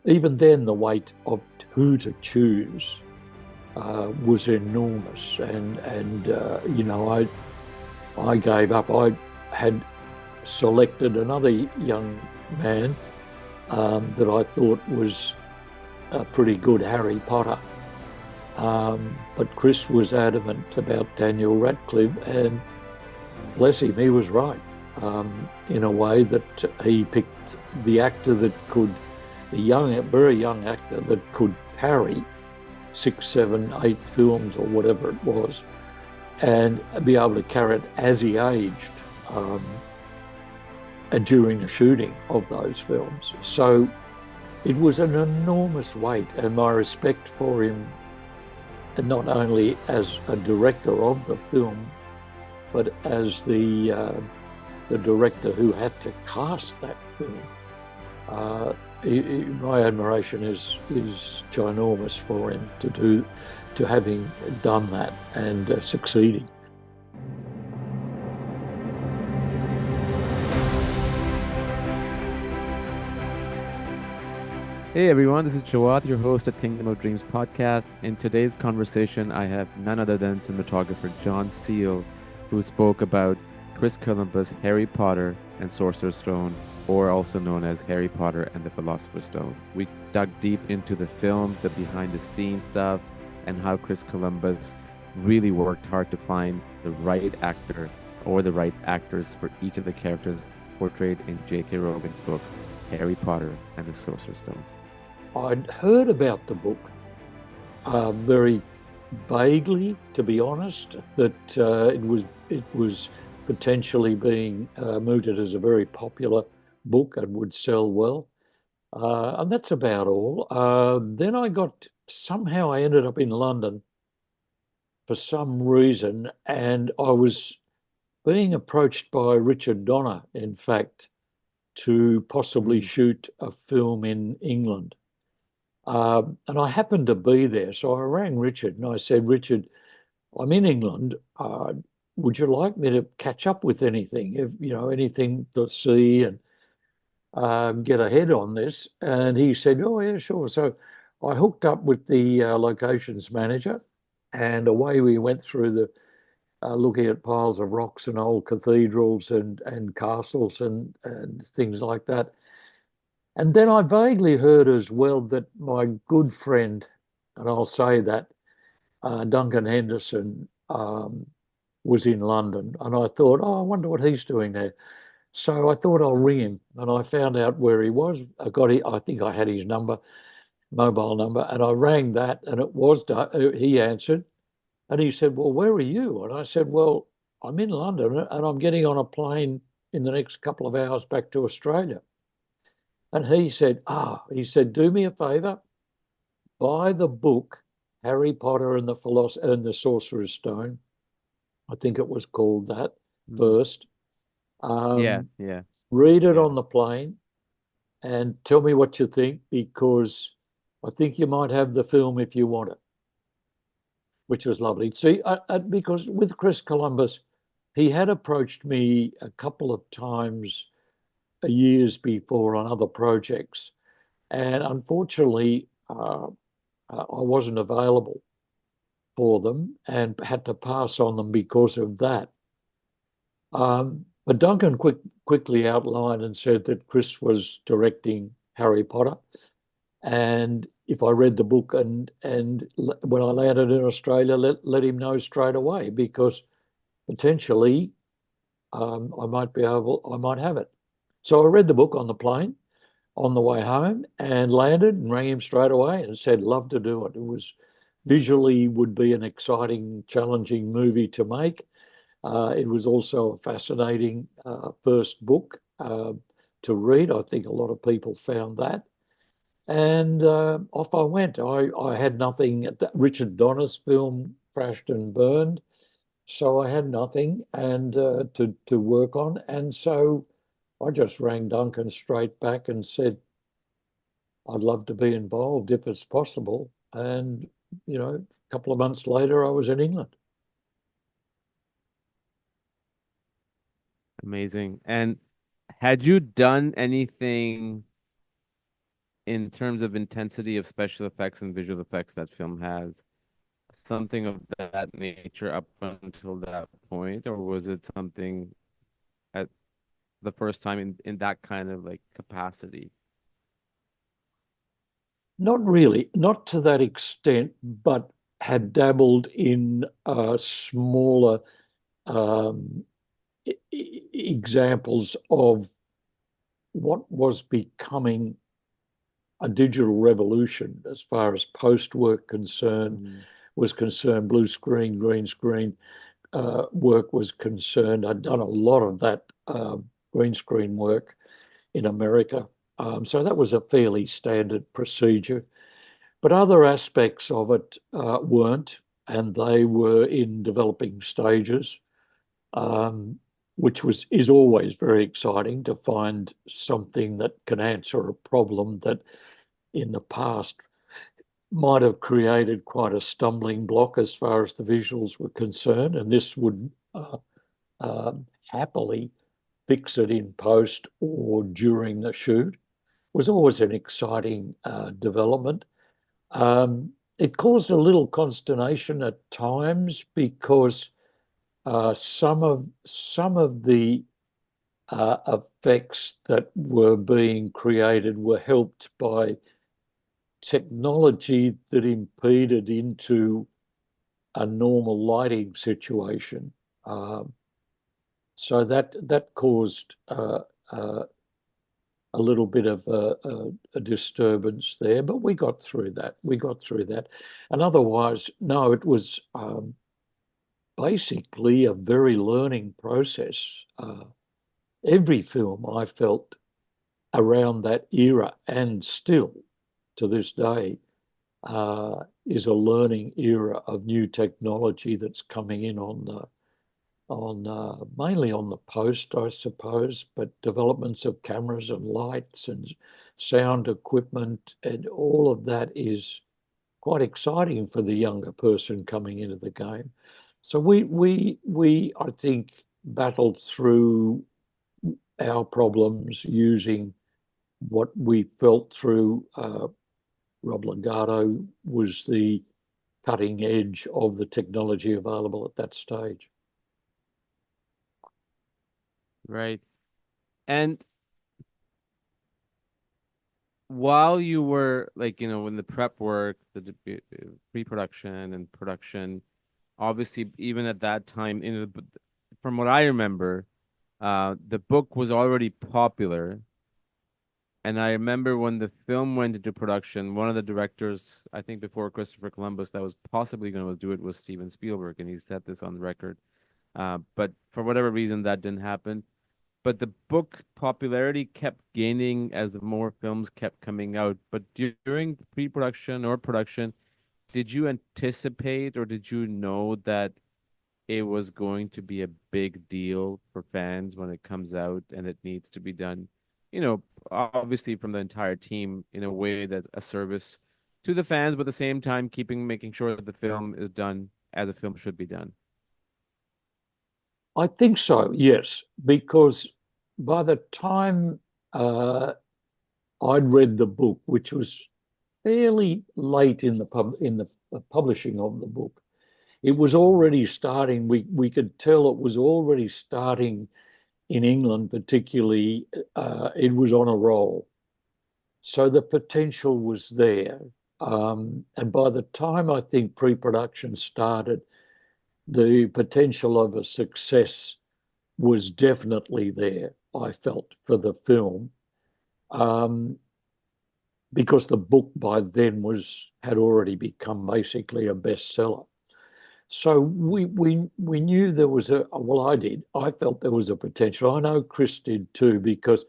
even then, the weight of who to choose was enormous, and I gave up. I had selected another young man that I thought was a pretty good Harry Potter. But Chris was adamant about Daniel Radcliffe, and bless him, he was right. In a way that he picked the actor that could, the young, very young actor that could carry six, seven, eight films or whatever it was, and be able to carry it as he aged and during the shooting of those films. So it was an enormous weight, and my respect for him, and not only as a director of the film, but as the director who had to cast that film. Uh, my admiration is ginormous for him to having done that and succeeding. Hey everyone, this is Jawad, your host at Kingdom of Dreams podcast. In today's conversation, I have none other than cinematographer John Seale, who spoke about Chris Columbus' Harry Potter and Sorcerer's Stone, or also known as Harry Potter and the Philosopher's Stone. We dug deep into the film, the behind the scenes stuff, and how Chris Columbus really worked hard to find the right actor or the right actors for each of the characters portrayed in J.K. Rowling's book, Harry Potter and the Sorcerer's Stone. I'd heard about the book very vaguely, to be honest, that it was potentially being mooted as a very popular book and would sell well. And that's about all. Then somehow I ended up in London for some reason, and I was being approached by Richard Donner, in fact, to possibly Mm. shoot a film in England. And I happened to be there. So I rang Richard and I said, Richard, I'm in England. Would you like me to catch up with anything, if anything to see and get ahead on this? And he said, oh, yeah, sure. So I hooked up with the locations manager, and away we went through the looking at piles of rocks and old cathedrals and castles and things like that. And then I vaguely heard as well that my good friend, and I'll say that, Duncan Henderson, was in London. And I thought, oh, I wonder what he's doing there. So I thought I'll ring him. And I found out where he was. I think I had his mobile number, and I rang that, and he answered. And he said, well, where are you? And I said, well, I'm in London and I'm getting on a plane in the next couple of hours back to Australia. And he said, do me a favor, buy the book, Harry Potter and the Sorcerer's Stone. I think it was called that Mm. first. Yeah, Um, yeah, read it yeah. on the plane and tell me what you think, because I think you might have the film if you want it, which was lovely. See, because with Chris Columbus, he had approached me a couple of times years before on other projects. And unfortunately, I wasn't available for them and had to pass on them because of that. But Duncan quickly outlined and said that Chris was directing Harry Potter. And if I read the book and when I landed in Australia, let him know straight away, because potentially I might have it. So I read the book on the plane on the way home and landed and rang him straight away and said, love to do it. It was visually would be an exciting, challenging movie to make. It was also a fascinating first book to read. I think a lot of people found that. And off I went. I had nothing. Richard Donner's film crashed and burned. So I had nothing and to work on. And so I just rang Duncan straight back and said, I'd love to be involved if it's possible. And, a couple of months later, I was in England. Amazing. And had you done anything in terms of intensity of special effects and visual effects that film has something of that nature up until that point, or was it something at the first time in that kind of like capacity? Not really, not to that extent, but had dabbled in smaller um, examples of what was becoming a digital revolution as far as post work Mm. was concerned, blue screen, green screen work was concerned. I'd done a lot of that green screen work in America. So that was a fairly standard procedure. But other aspects of it weren't, and they were in developing stages, um, which is always very exciting to find something that can answer a problem that in the past might have created quite a stumbling block as far as the visuals were concerned, and this would happily fix it in post or during the shoot. Was always an exciting development. It caused a little consternation at times because some of the effects that were being created were helped by technology that impeded into a normal lighting situation. So that caused a little bit of a disturbance there, but we got through that. We got through that. And otherwise, no, it was basically a very learning process. Every film I felt around that era and still to this day is a learning era of new technology that's coming in on mainly on the post, I suppose, but developments of cameras and lights and sound equipment and all of that is quite exciting for the younger person coming into the game. So we I think battled through our problems using what we felt through. Rob Legato was the cutting edge of the technology available at that stage. Right. And while you were like, in the prep work, pre-production and production, obviously, even at that time, from what I remember, the book was already popular. And I remember when the film went into production, one of the directors, I think before Christopher Columbus, that was possibly going to do it was Steven Spielberg, and he said this on the record. But for whatever reason, that didn't happen. But the book popularity kept gaining as the more films kept coming out. But during pre-production or production, did you anticipate or did you know that it was going to be a big deal for fans when it comes out and it needs to be done, obviously from the entire team in a way that a service to the fans, but at the same time making sure that the film is done as a film should be done. I think so, yes, because by the time I'd read the book, which was fairly late in the publishing of the book, it was already starting. We could tell it was already starting in England, particularly. It was on a roll, so the potential was there. And by the time I think pre-production started, the potential of a success was definitely there, I felt, for the film, um, because the book by then had already become basically a bestseller. So we knew there was well, I did. I felt there was a potential. I know Chris did too, because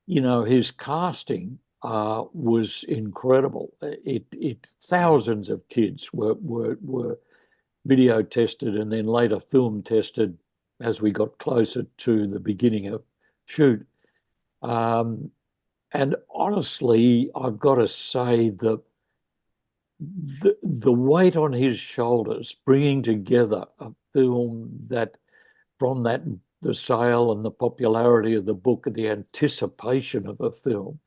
his casting was incredible. It thousands of kids were video tested and then later film tested as we got closer to the beginning of shoot. Um, and honestly, I've got to say that the weight on his shoulders, bringing together a film that, from that the sale and the popularity of the book and the anticipation of a film,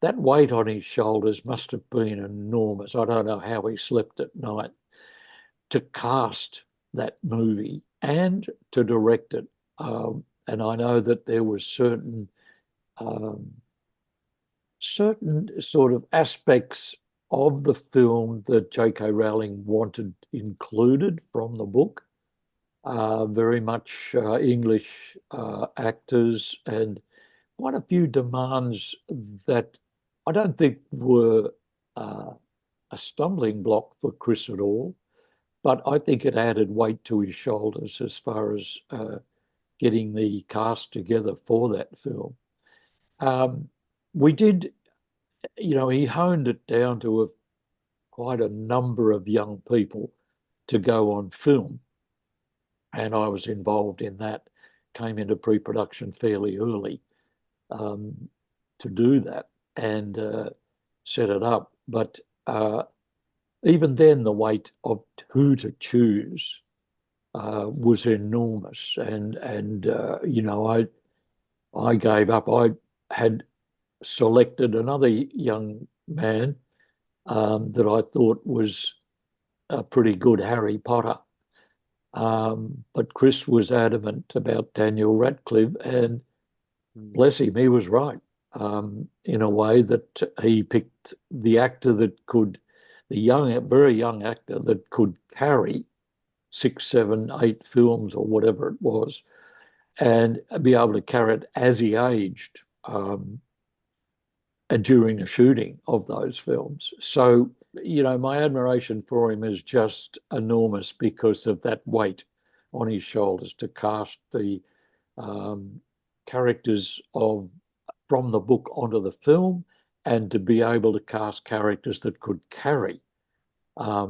that weight on his shoulders must have been enormous. I don't know how he slept at night to cast that movie and to direct it. And I know that there was um, certain sort of aspects of the film that J.K. Rowling wanted included from the book. Very much English actors and quite a few demands that I don't think were uh, a stumbling block for Chris at all, but I think it added weight to his shoulders as far as getting the cast together for that film. Um, we did, he honed it down to quite a number of young people to go on film, and I was involved in that. Came into pre-production fairly early um, to do that and set it up. But even then, the weight of who to choose was enormous, and I gave up. I had selected another young man that I thought was a pretty good Harry Potter. But Chris was adamant about Daniel Radcliffe, and Mm. bless him, he was right in a way that he picked the actor that could, the young, very young actor that could carry 6, 7, 8 films or whatever it was, and be able to carry it as he aged and during the shooting of those films. So, my admiration for him is just enormous because of that weight on his shoulders to cast the um, characters of from the book onto the film, and to be able to cast characters that could carry Yeah.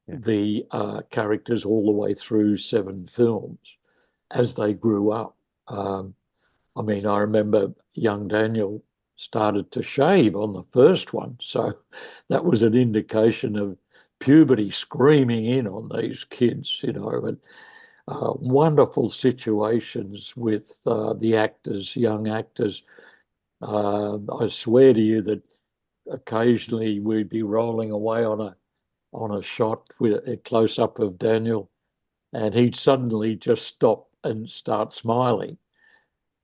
the characters all the way through 7 films as they grew up. Um, I mean, I remember young Daniel started to shave on the first one, so that was an indication of puberty screaming in on these kids, and wonderful situations with the actors, young actors. I swear to you that occasionally we'd be rolling away on a shot with a close up of Daniel, and he'd suddenly just stop and start smiling,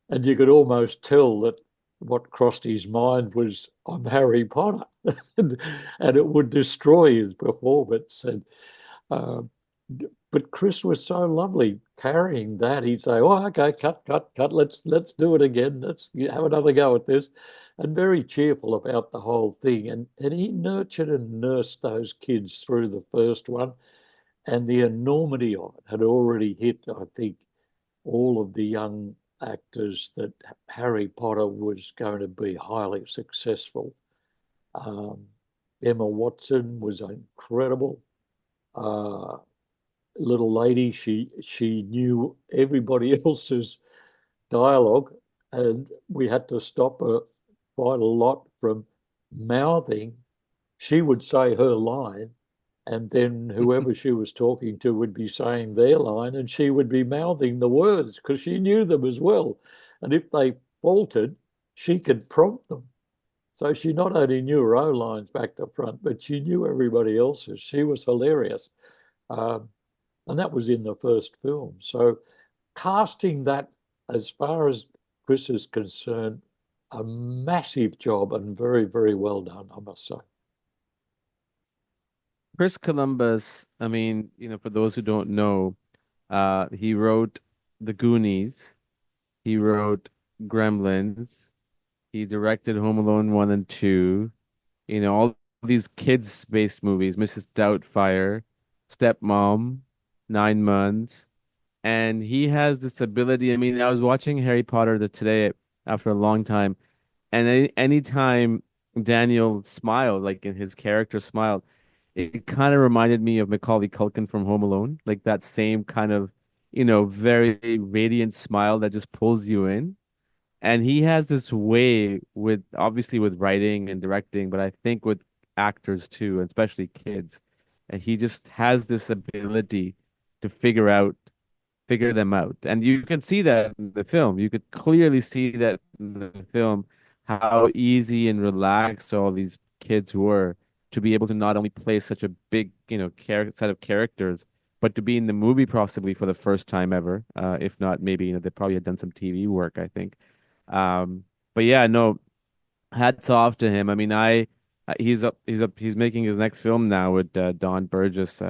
and you could almost tell that what crossed his mind was, "I'm Harry Potter," and it would destroy his performance. And uh, but Chris was so lovely carrying that. He'd say, "Oh, okay, cut, cut, cut. Let's do it again. Let's have another go at this," and very cheerful about the whole thing. And he nurtured and nursed those kids through the first one, and the enormity of it had already hit, I think, all of the young actors that Harry Potter was going to be highly successful. Um, Emma Watson was incredible. Uh, Little lady, she knew everybody else's dialogue, and we had to stop her quite a lot from mouthing. She would say her line, and then whoever she was talking to would be saying their line, and she would be mouthing the words because she knew them as well. And if they faltered, she could prompt them. So she not only knew her own lines back to front, but she knew everybody else's. She was hilarious. Um, and that was in the first film. So casting that, as far as Chris is concerned, a massive job and very, very well done, I must say. Chris Columbus, I mean, for those who don't know, he wrote The Goonies, he wrote Gremlins, he directed Home Alone 1 and 2, all these kids-based movies, Mrs. Doubtfire, Stepmom, 9 Months. And he has this ability. I mean, I was watching Harry Potter today after a long time, and anytime Daniel smiled, like in his character smiled, it kind of reminded me of Macaulay Culkin from Home Alone, like that same kind of, very radiant smile that just pulls you in. And he has this way with, obviously with writing and directing, but I think with actors too, especially kids. And he just has this ability to figure them out. And you can see that in the film. You could clearly see that in the film how easy and relaxed all these kids were to be able to not only play such a big, set of characters, but to be in the movie possibly for the first time ever. If not, maybe, they probably had done some TV work, I think. Um, but yeah, no, hats off to him. I mean, he's making his next film now with Don Burgess,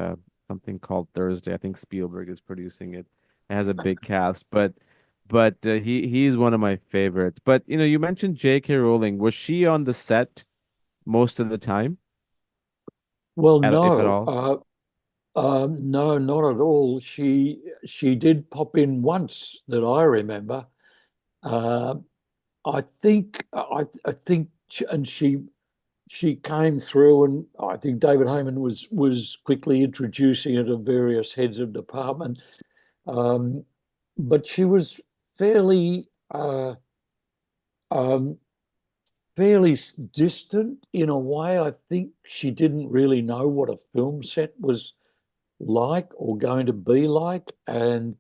something called Thursday. I think Spielberg is producing it. It has a big cast, but he's one of my favorites. But you mentioned J.K. Rowling. Was she on the set most of the time, Well, if at no, all? no, not at all. She did pop in once that I remember. Uh, and she came through, and I think David Heyman was quickly introducing her to various heads of department. Um, but she was fairly um, fairly distant in a way. I think she didn't really know what a film set was like or going to be like, and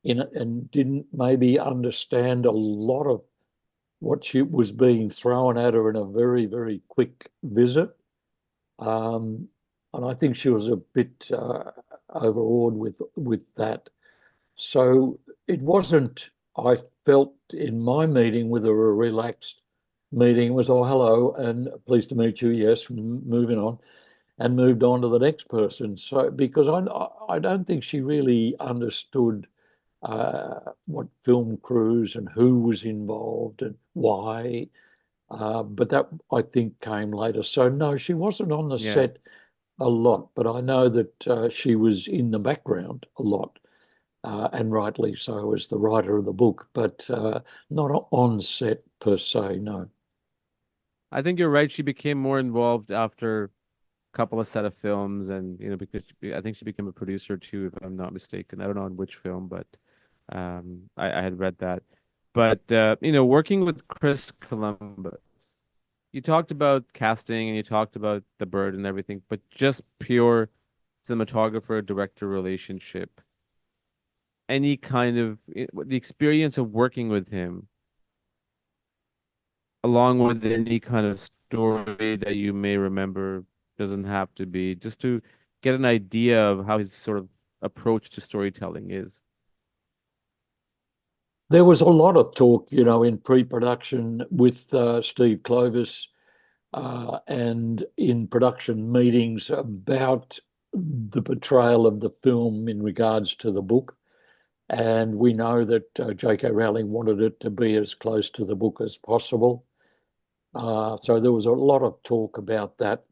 didn't maybe understand a lot of what she was being thrown at her in a very, very quick visit. Um, and I think she was a bit overawed with that. So it wasn't, I felt in my meeting with her, a relaxed meeting. It was, oh, hello, and pleased to meet you. Yes, moving on, and moved on to the next person. So because I don't think she really understood what film crews and who was involved and why. But that I think came later. So no, she wasn't on the Yeah. set a lot, but I know that she was in the background a lot, and rightly so as the writer of the book, but not on set per se, no. I think you're right. She became more involved after a couple of set of films, and because I think she became a producer too, if I'm not mistaken. I don't know on which film, but I had read that. But working with Chris Columbus, you talked about casting and you talked about the bird and everything, but just pure cinematographer director relationship. Any kind of the experience of working with him, along with any kind of story that you may remember, doesn't have to be, just to get an idea of how his sort of approach to storytelling is. There was a lot of talk, in pre-production with Steve Clovis, and in production meetings about the portrayal of the film in regards to the book. And we know that J.K. Rowling wanted it to be as close to the book as possible. So there was a lot of talk about that.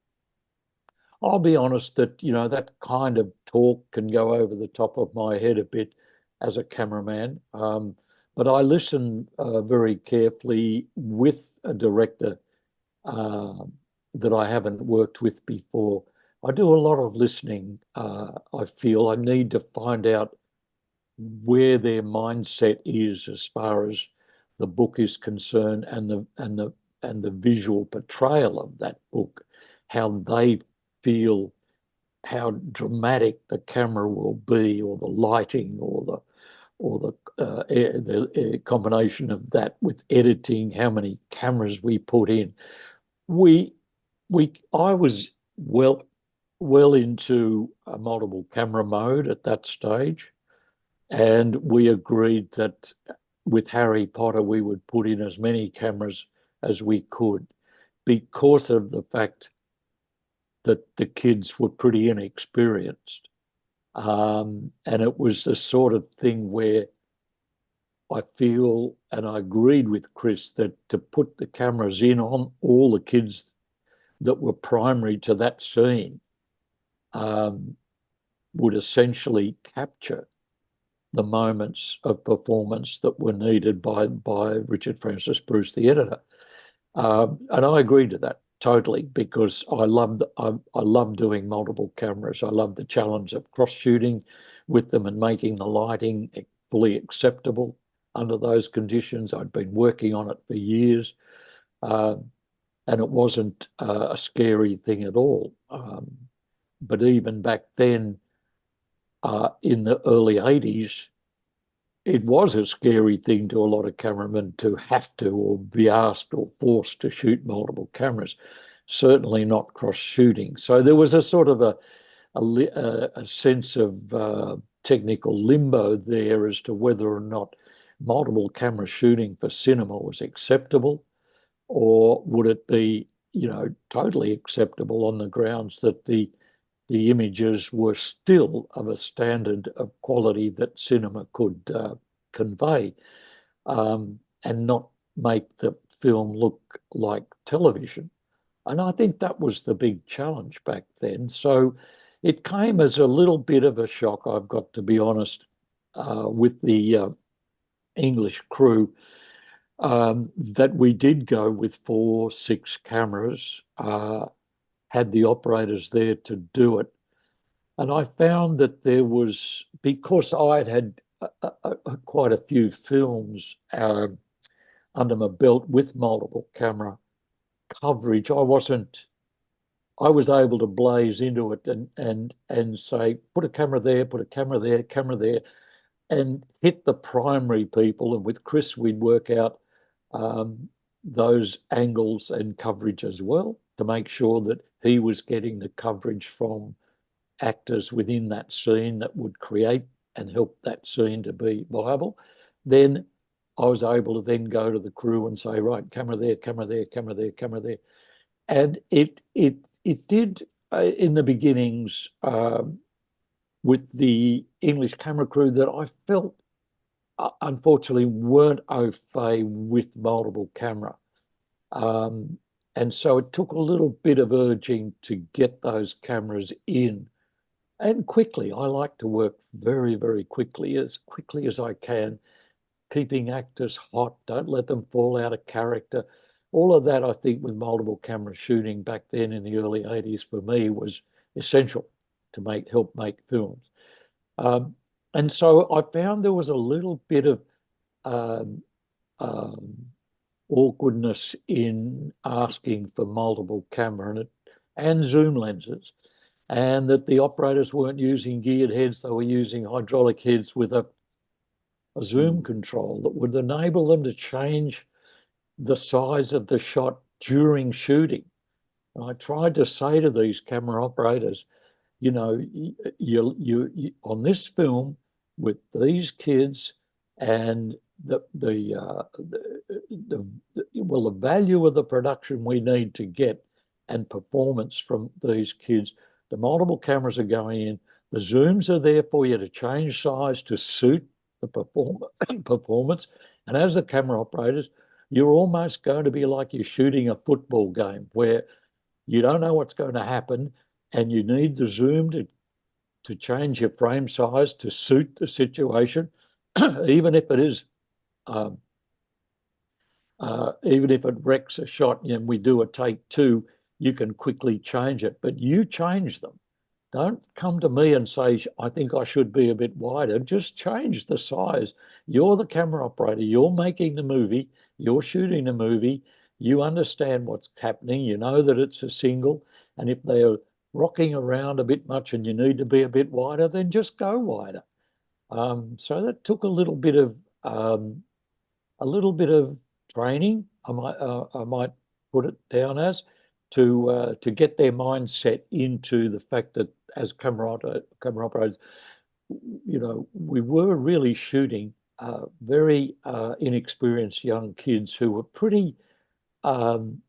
I'll be honest that, that kind of talk can go over the top of my head a bit as a cameraman. But I listen very carefully with a director uh, that I haven't worked with before. I do a lot of listening. I feel I need to find out where their mindset is as far as the book is concerned, and the visual portrayal of that book, how they feel, how dramatic the camera will be, or the lighting, or the combination of that with editing, how many cameras we put in. We I was well into a multiple camera mode at that stage. And we agreed that with Harry Potter, we would put in as many cameras as we could because of the fact that the kids were pretty inexperienced. And it was the sort of thing where I feel, and I agreed with Chris, that to put the cameras in on all the kids that were primary to that scene um, would essentially capture the moments of performance that were needed by Richard Francis Bruce, the editor. And I agreed to that totally because I love doing multiple cameras. I love the challenge of cross shooting with them and making the lighting fully acceptable under those conditions. I'd been working on it for years, and it wasn't a scary thing at all. But even back then, in the early 80s, it was a scary thing to a lot of cameramen to have to or be asked or forced to shoot multiple cameras, certainly not cross shooting. So there was a sort of a sense of technical limbo there as to whether or not multiple camera shooting for cinema was acceptable, or would it be, totally acceptable on the grounds that the images were still of a standard of quality that cinema could convey, and not make the film look like television. And I think that was the big challenge back then. So it came as a little bit of a shock, I've got to be honest, with the English crew, that we did go with 4, 6 cameras, had the operators there to do it. And I found that there was, because I'd had quite a few films under my belt with multiple camera coverage, I was able to blaze into it and say, put a camera there, put a camera there, camera there, and hit the primary people. And with Chris, we'd work out those angles and coverage as well to make sure that he was getting the coverage from actors within that scene that would create and help that scene to be viable. Then I was able to then go to the crew and say, right, camera there, camera there, camera there, camera there. And it did in the beginnings, with the English camera crew, that I felt unfortunately weren't au fait with multiple camera. And so it took a little bit of urging to get those cameras in. And quickly, I like to work very, very quickly as I can, keeping actors hot, don't let them fall out of character. All of that, I think, with multiple camera shooting back then in the early 80s for me was essential to help make films. And so I found there was a little bit of um, um, awkwardness in asking for multiple camera and zoom lenses, and that the operators weren't using geared heads, they were using hydraulic heads with a zoom control that would enable them to change the size of the shot during shooting. And I tried to say to these camera operators, you on this film with these kids, and the value of the production we need to get and performance from these kids, the multiple cameras are going in, the zooms are there for you to change size to suit the performance. And as the camera operators, you're almost going to be like you're shooting a football game where you don't know what's going to happen, and you need the zoom to change your frame size to suit the situation, even if it is, um, even if it wrecks a shot and we do a take 2, you can quickly change it, but you change them. Don't come to me and say, I think I should be a bit wider. Just change the size. You're the camera operator. You're making the movie. You're shooting the movie. You understand what's happening. You know that it's a single. And if they're rocking around a bit much and you need to be a bit wider, then just go wider. So that took um, a little bit of training, I might put it down as, to get their mindset into the fact that as camera operators, we were really shooting very inexperienced young kids who were pretty um,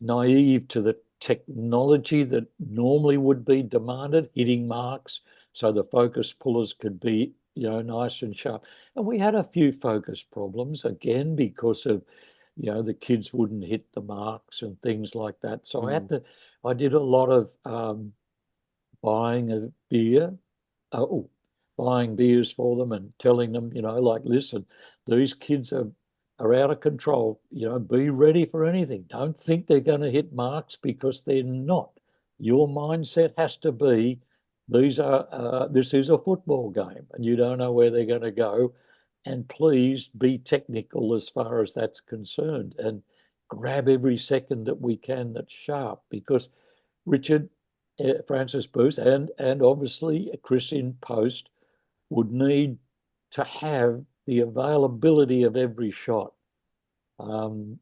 naive to the technology that normally would be demanded, hitting marks so the focus pullers could be, nice and sharp. And we had a few focus problems, again, because of, the kids wouldn't hit the marks and things like that. So I did a lot of buying of beer, oh, buying beers for them and telling them, like, listen, these kids are out of control. Be ready for anything. Don't think they're going to hit marks, because they're not. Your mindset has to be, this is a football game and you don't know where they're going to go. And please be technical as far as that's concerned, and grab every second that we can that's sharp, because Richard, Francis Booth, and obviously Chris in post would need to have the availability of every shot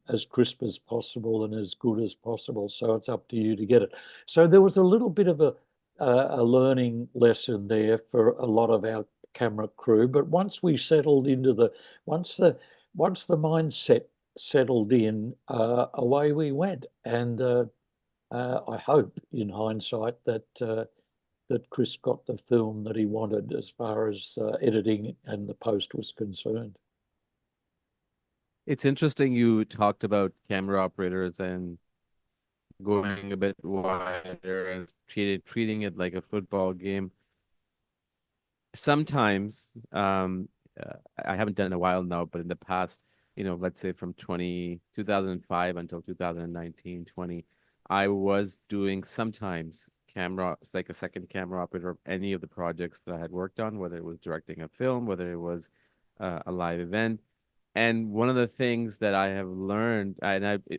as crisp as possible and as good as possible. So it's up to you to get it. So there was a little bit of a learning lesson there for a lot of our camera crew. But once we settled into once the mindset settled in, away we went. And I hope, in hindsight, that Chris got the film that he wanted as far as editing and the post was concerned. It's interesting you talked about camera operators and going a bit wider and treating it like a football game. Sometimes, I haven't done it in a while now, but in the past, let's say from 2005 until 2019, 20, I was doing sometimes camera, it's like a second camera operator of any of the projects that I had worked on, whether it was directing a film, whether it was a live event. And one of the things that I have learned,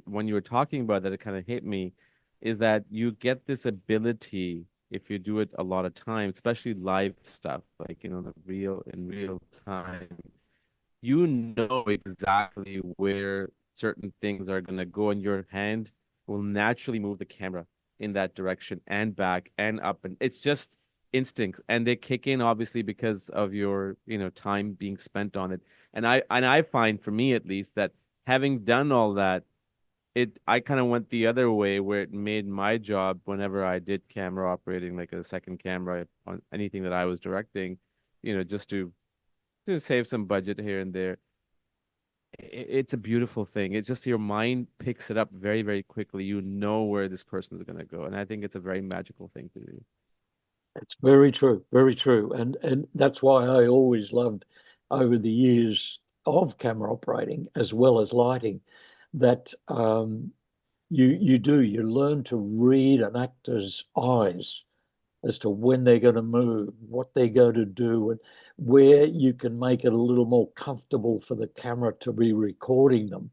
when you were talking about that, it kind of hit me, is that you get this ability if you do it a lot of times, especially live stuff, like in real time. You know exactly where certain things are gonna go, and your hand will naturally move the camera in that direction and back and up, and it's just instincts, and they kick in obviously because of your time being spent on it. And I find, for me at least, that having done all that, I kind of went the other way, where it made my job, whenever I did camera operating, like a second camera on anything that I was directing, just to save some budget here and there. It's a beautiful thing. It's just your mind picks it up very, very quickly. You know where this person is going to go, and I think it's a very magical thing to do. It's very true, very true. And that's why I always loved, over the years of camera operating as well as lighting, that you learn to read an actor's eyes as to when they're going to move, what they're going to do, and where you can make it a little more comfortable for the camera to be recording them,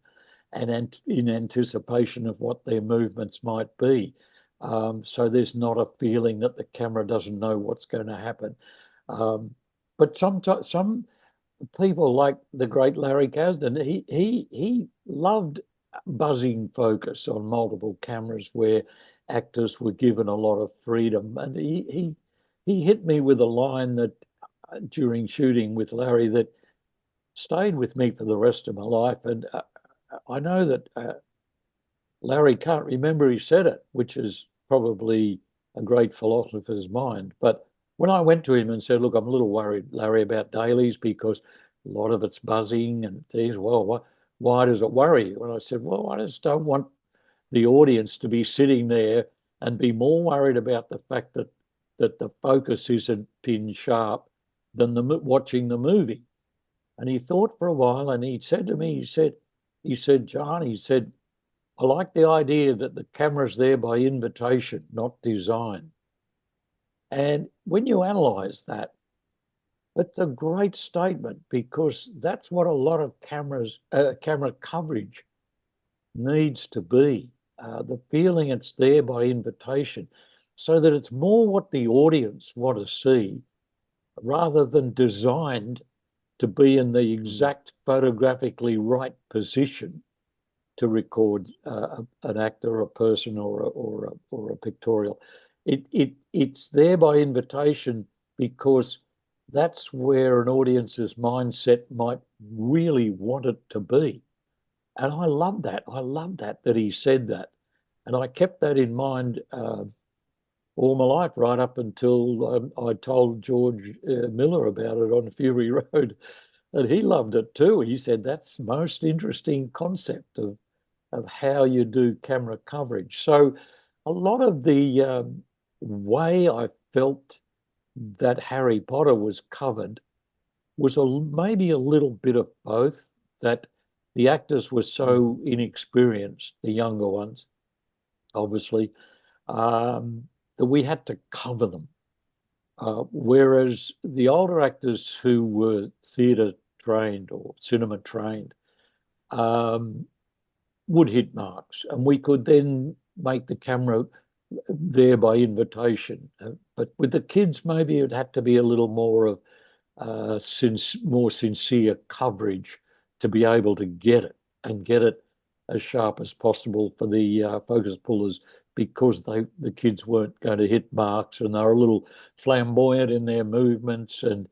and in anticipation of what their movements might be. So there's not a feeling that the camera doesn't know what's going to happen. But sometimes some people, like the great Larry Kasdan, he loved buzzing focus on multiple cameras where actors were given a lot of freedom. And he hit me with a line that during shooting with Larry that stayed with me for the rest of my life. And I know that Larry can't remember he said it, which is probably a great philosopher's mind. But when I went to him and said, look, I'm a little worried, Larry, about dailies because a lot of it's buzzing and things, well, why does it worry you? And I said, well, I just don't want the audience to be sitting there and be more worried about the fact that the focus isn't pin sharp than watching the movie. And he thought for a while, and he said to me, John, he said, I like the idea that the camera's there by invitation, not design. And when you analyze that, it's a great statement, because that's what a lot of camera coverage needs to be. The feeling it's there by invitation, so that it's more what the audience want to see rather than designed to be in the exact photographically right position to record an actor, a person, or a pictorial. It's there by invitation because that's where an audience's mindset might really want it to be. And I love that. I love that he said that. And I kept that in mind all my life, right up until I told George Miller about it on Fury Road. And he loved it too. He said that's the most interesting concept of how you do camera coverage. So a lot of the way I felt that Harry Potter was covered was maybe a little bit of both, that the actors were so inexperienced, the younger ones, obviously, that we had to cover them. Whereas the older actors who were theatre trained or cinema trained would hit marks, and we could then make the camera there by invitation. But with the kids, maybe it had to be a little more of since more sincere coverage to be able to get it and get it as sharp as possible for the focus pullers, because the kids weren't going to hit marks, and they were a little flamboyant in their movements, and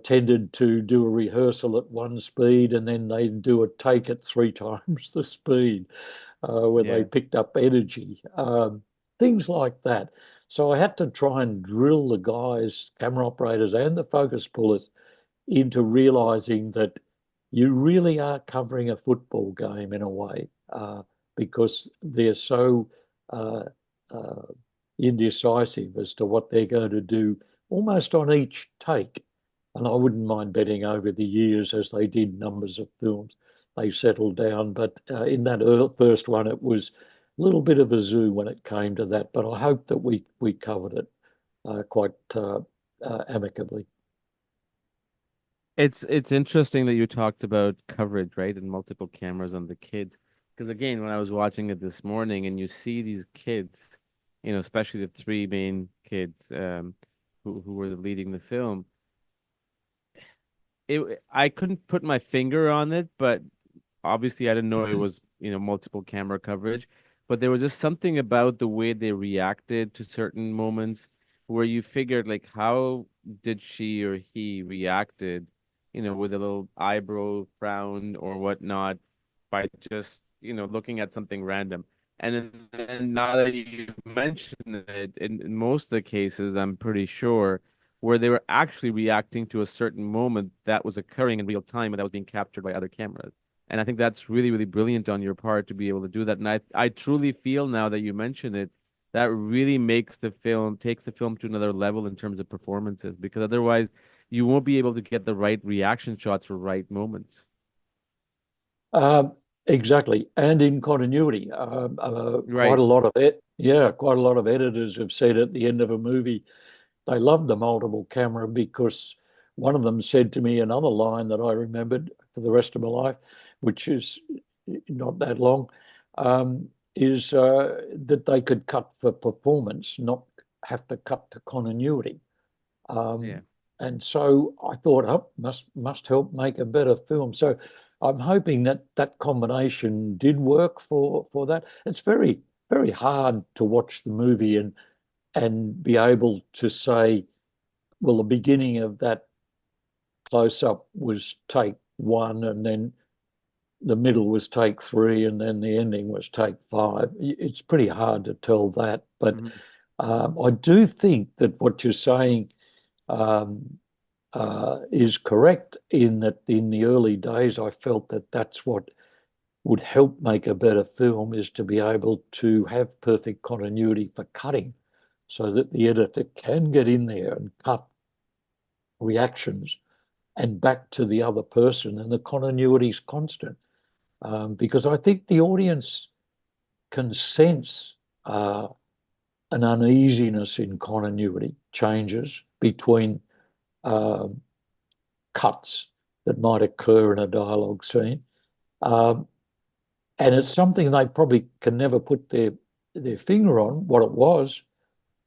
tended to do a rehearsal at one speed and then they'd do a take at three times the speed, where they Yeah. picked up energy, things like that. So I had to try and drill the guys, camera operators and the focus pullers, into realizing that you really are covering a football game in a way, because they're so uh, uh, indecisive as to what they're going to do almost on each take. And I wouldn't mind betting over the years, as they did numbers of films, they settled down. But in that first one, it was a little bit of a zoo when it came to that. But I hope that we covered it quite amicably. It's interesting that you talked about coverage, right, and multiple cameras on the kids. Because again, when I was watching it this morning, and you see these kids, especially the three main kids, who were leading the film, I couldn't put my finger on it, but obviously I didn't know it was, multiple camera coverage, but there was just something about the way they reacted to certain moments where you figured like how did she or he reacted, with a little eyebrow frown or whatnot by just, looking at something random. And now that you mention it, in most of the cases, I'm pretty sure where they were actually reacting to a certain moment that was occurring in real time and that was being captured by other cameras. And I think that's really, really brilliant on your part to be able to do that. And I truly feel now that you mention it, that really takes the film to another level in terms of performances, because otherwise you won't be able to get the right reaction shots for right moments. Um, exactly, and in continuity. Quite Right. a lot of it, yeah, quite a lot of editors have said at the end of a movie they love the multiple camera, because one of them said to me another line that I remembered for the rest of my life, which is not that long, is that they could cut for performance, not have to cut to continuity. Yeah. Um, and so I thought, oh, must help make a better film. So I'm hoping that that combination did work for that. It's very hard to watch the movie and be able to say, well, the beginning of that close up was take one, and then the middle was take three, and then the ending was take five. It's pretty hard to tell that, but Mhm. I do think that what you're saying um, is correct, in that in the early days, I felt that that's what would help make a better film, is to be able to have perfect continuity for cutting, so that the editor can get in there and cut reactions and back to the other person, and the continuity is constant. Because I think the audience can sense an uneasiness in continuity changes between um, cuts that might occur in a dialogue scene. Um, and it's something they probably can never put their finger on what it was,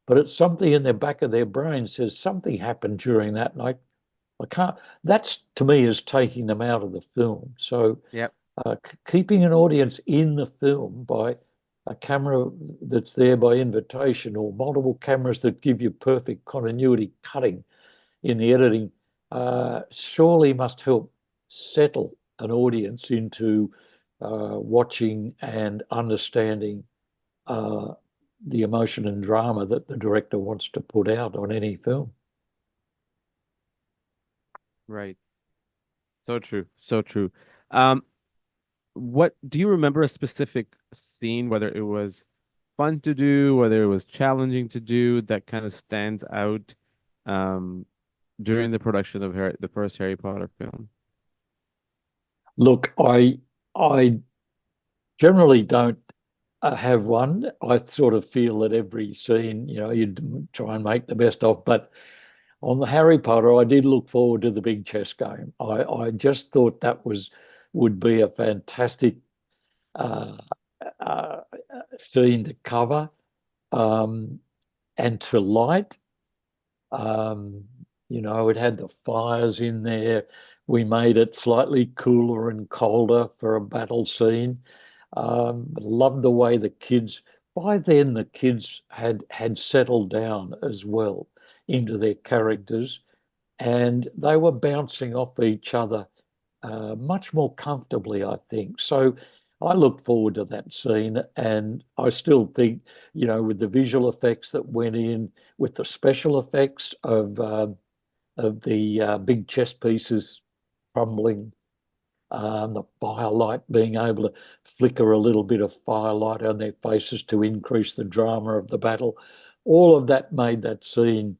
but it's something in the back of their brain says something happened during that night. I can't. That's, to me, is taking them out of the film. So Yep. keeping an audience in the film by a camera that's there by invitation, or multiple cameras that give you perfect continuity cutting in the editing, surely must help settle an audience into watching and understanding uh, the emotion and drama that the director wants to put out on any film. Right. So true. So true. Um, what do you remember a specific scene, whether it was fun to do, whether it was challenging to do, that kind of stands out um, during the production of the first Harry Potter film? Look, I generally don't have one. I sort of feel that every scene, you try and make the best of. But on the Harry Potter, I did look forward to the big chess game. I just thought that would be a fantastic uh, uh, scene to cover, um, and to light. Um, It had the fires in there. We made it slightly cooler and colder for a battle scene. Loved the way the kids, by then the kids had settled down as well into their characters, and they were bouncing off each other much more comfortably, I think. So I look forward to that scene, and I still think, with the visual effects that went in, with the special effects of the big chess pieces crumbling, the firelight, being able to flicker a little bit of firelight on their faces to increase the drama of the battle. All of that made that scene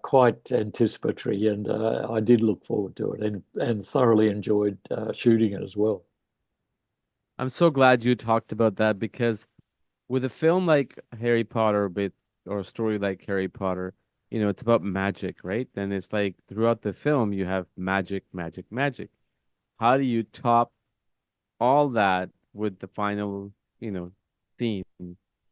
quite anticipatory, and I did look forward to it and thoroughly enjoyed shooting it as well. I'm so glad you talked about that because with a film like Harry Potter, or a story like Harry Potter, it's about magic, right? And it's like throughout the film, you have magic, magic, magic. How do you top all that with the final, you know, theme,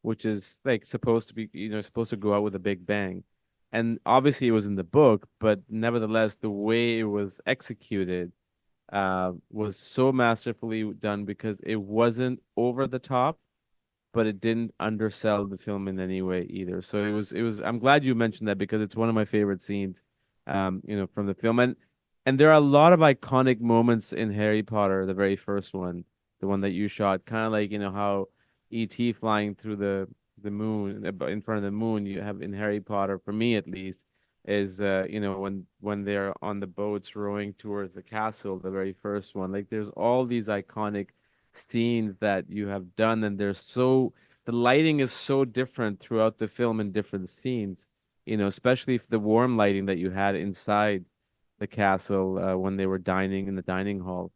which is like supposed to be, supposed to go out with a big bang? And obviously it was in the book, but nevertheless, the way it was executed was so masterfully done because it wasn't over the top, but it didn't undersell the film in any way either. So it was I'm glad you mentioned that because it's one of my favorite scenes from the film. And there are a lot of iconic moments in Harry Potter, the very first one, the one that you shot, kind of like, how E.T. flying through the moon, in front of the moon, you have in Harry Potter, for me at least, is when they're on the boats rowing towards the castle, the very first one. Like there's all these iconic scenes that you have done, and the lighting is so different throughout the film in different scenes, especially if the warm lighting that you had inside the castle when they were dining in the dining hall.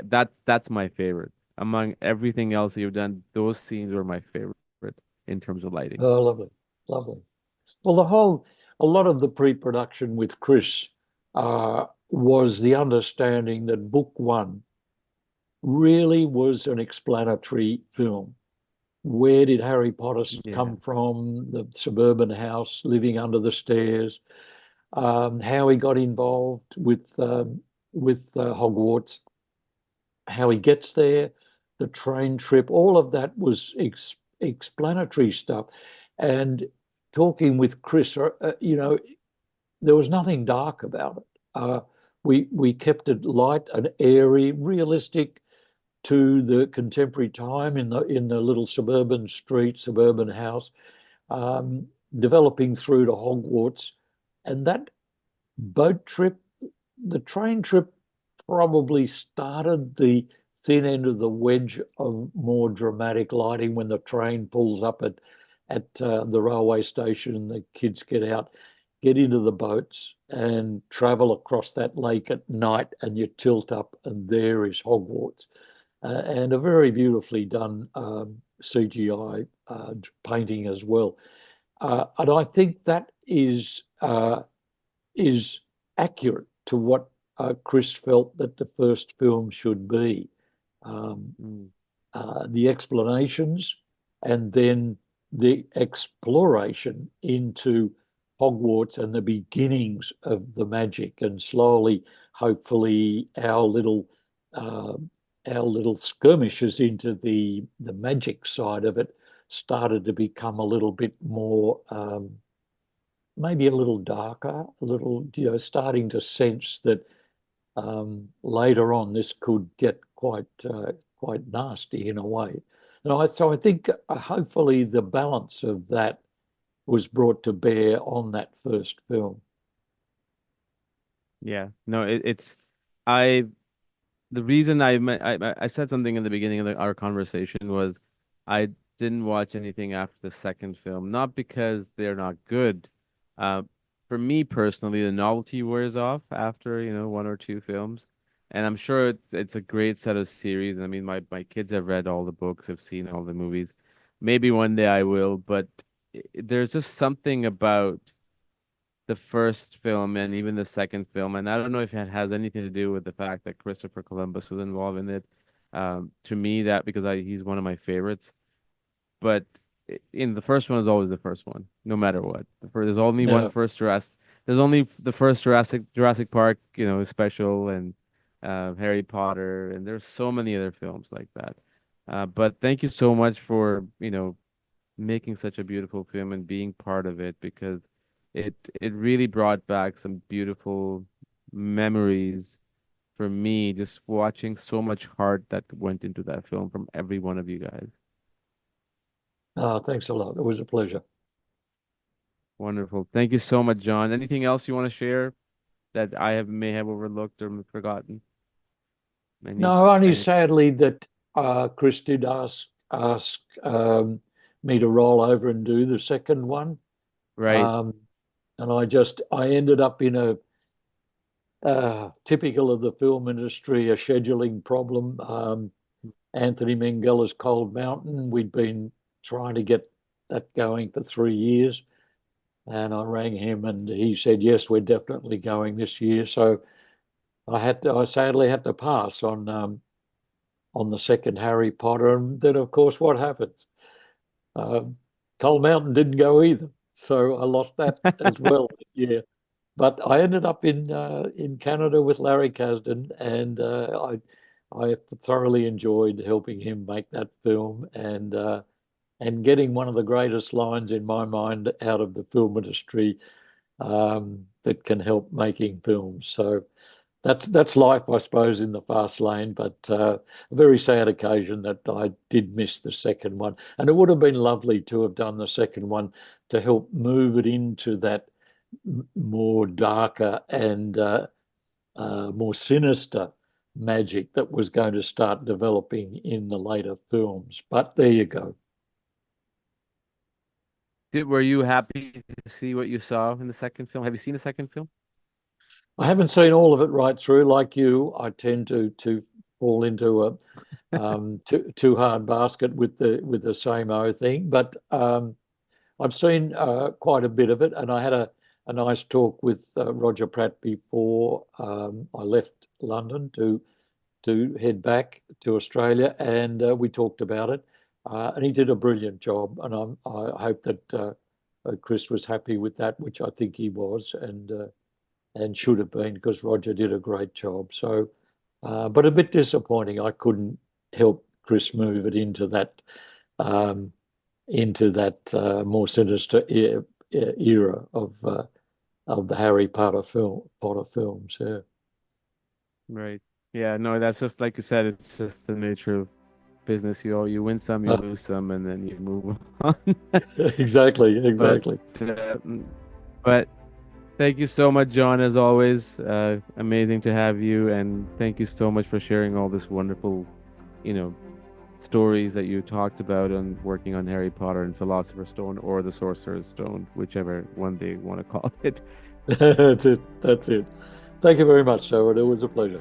That's my favorite. Among everything else that you've done, those scenes were my favorite in terms of lighting. Oh, lovely, lovely. Well, a lot of the pre-production with Chris was the understanding that book one really was an explanatory film. Where did Harry Potter Yeah. come from? The suburban house, living under the stairs, how he got involved with Hogwarts, how he gets there, the train trip. All of that was explanatory stuff. And talking with Chris, there was nothing dark about it. We kept it light and airy, realistic to the contemporary time in the little suburban street, suburban house, um, developing through to Hogwarts, and that boat trip, the train trip, probably started the thin end of the wedge of more dramatic lighting when the train pulls up at the railway station and the kids get out, get into the boats and travel across that lake at night, and you tilt up and there is Hogwarts. And a very beautifully done CGI painting as well. And I think that is accurate to what Chris felt that the first film should be. Um, Mm. the explanations and then the exploration into Hogwarts and the beginnings of the magic, and slowly, hopefully, uh, our little skirmishes into the magic side of it started to become a little bit more maybe a little darker, a little, starting to sense that later on this could get quite nasty in a way. So I think hopefully the balance of that was brought to bear on that first film. Yeah. No, I the reason I said something in the beginning of our conversation was I didn't watch anything after the second film, not because they're not good. Uh, for me personally, the novelty wears off after, one or two films. And I'm sure it's a great set of series. I mean, my kids have read all the books, have seen all the movies. Maybe one day I will, but there's just something about the first film and even the second film, and I don't know if it has anything to do with the fact that Christopher Columbus was involved in it. To me, that because he's one of my favorites. But in the first one is always the first one, no matter what. There's only one Yeah, first draft. there's only the first Jurassic Park, special, and Harry Potter, and there's so many other films like that. But thank you so much for, making such a beautiful film and being part of it, because it really brought back some beautiful memories for me, just watching so much heart that went into that film from every one of you guys. Thanks a lot. It was a pleasure. Wonderful. Thank you so much, John. Anything else you want to share that may have overlooked or forgotten? Any No, only any sadly that Chris did ask me to roll over and do the second one, right. um, and I ended up in a typical of the film industry, a scheduling problem. Anthony Minghella Cold Mountain. We'd been trying to get that going for 3 years, and I rang him, and he said, "Yes, we're definitely going this year." So I sadly had to pass on the second Harry Potter, and then of course what happens? Um, Cold Mountain didn't go either, so I lost that as well. Yeah, but I ended up in Canada with Larry Kasdan, and I thoroughly enjoyed helping him make that film, and getting one of the greatest lines in my mind out of the film industry, that can help making films. So that's life, I suppose, in the fast lane. But a very sad occasion that I did miss the second one, and it would have been lovely to have done the second one to help move it into that more darker and more sinister magic that was going to start developing in the later films. But there you go. Were you happy to see what you saw in the second film? Have you seen the second film? I haven't seen all of it right through. Like you, I tend to fall into a too hard basket with the same old thing. But I've seen quite a bit of it, and I had a nice talk with Roger Pratt before I left London to head back to Australia, and we talked about it, and he did a brilliant job, and I hope that Chris was happy with that, which I think he was, and should have been, because Roger did a great job. So, but a bit disappointing. I couldn't help Chris move it um, into that more sinister era of the Harry Potter films. Yeah. Right. Yeah, no, that's just like you said, it's just the nature of business. You win some, you Uh, lose some, and then you move on. exactly, But exactly. mm, but thank you so much, John, as always. Amazing to have you, and thank you so much for sharing all this wonderful, you know, stories that you talked about on working on Harry Potter and Philosopher's Stone or the Sorcerer's Stone, whichever one they want to call it. That's it. That's it. Thank you very much, Sarah. It was a pleasure.